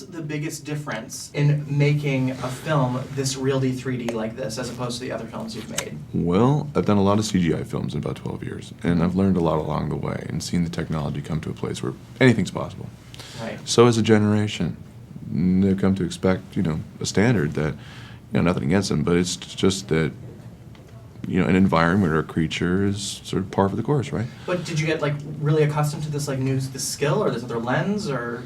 what's the biggest difference in making a film this realty 3D like this as opposed to the other films you've made? Well, I've done a lot of CGI films in about 12 years, and I've learned a lot along the way and seen the technology come to a place where anything's possible. Right. So as a generation, they've come to expect, a standard that, nothing against them, but it's just that, an environment or a creature is sort of par for the course, right? But did you get like really accustomed to this this skill or this other lens or?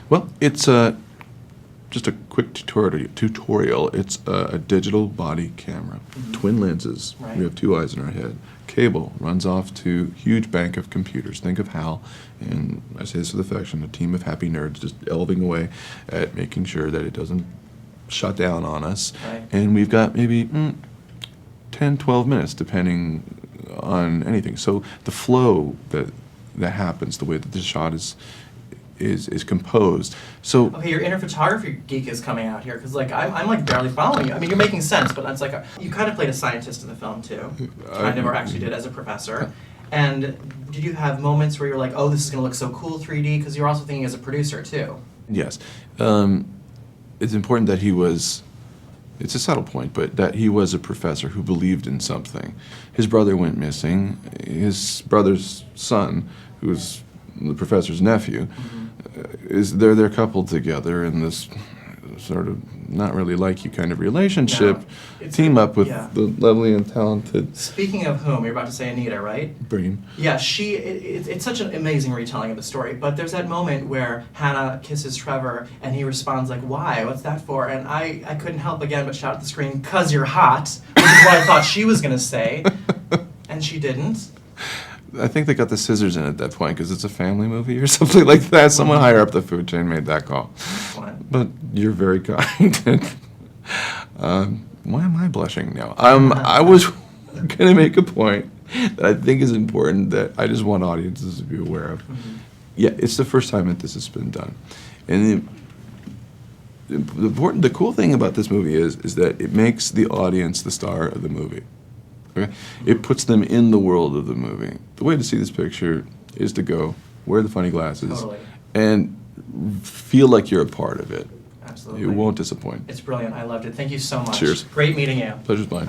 Well, it's just a quick tutorial. It's a digital body camera, twin lenses. Right. We have two eyes in our head. Cable runs off to huge bank of computers. Think of HAL, and I say this with affection, a team of happy nerds just delving away at making sure that it doesn't shut down on us. Right. And we've got maybe 10, 12 minutes, depending on anything. So the flow that happens, the way that the shot is composed. So Okay, your inner photography geek is coming out here because I'm like barely following you. I mean, you're making sense, but that's like you kind of played a scientist in the film too, kind of, or actually did as a professor. And did you have moments where you're like, oh, this is going to look so cool 3D? Because you're also thinking as a producer too. yes, it's important that he was. It's a subtle point, but that he was a professor who believed in something. His brother went missing. His brother's son, who was the professor's nephew, they're coupled together in this sort of not really like you kind of relationship. No, team up with yeah. the lovely and talented Speaking of whom, you're about to say Anita, right? Breen. Yeah, it's such an amazing retelling of the story, but there's that moment where Hannah kisses Trevor and he responds like, why? What's that for? And I couldn't help again but shout at the screen, 'cause you're hot, which is what I thought she was going to say, and she didn't. I think they got the scissors in at that point because it's a family movie or something like that. Someone higher up the food chain made that call. What? But you're very kind. Why am I blushing now? I was going to make a point that I think is important that I just want audiences to be aware of. Yeah, it's the first time that this has been done. And the cool thing about this movie is that it makes the audience the star of the movie. Okay? It puts them in the world of the movie. The way to see this picture is to go, wear the funny glasses, Totally. and feel like you're a part of it. Absolutely. It won't disappoint. It's brilliant. I loved it. Thank you so much. Cheers. Great meeting you. Pleasure's mine.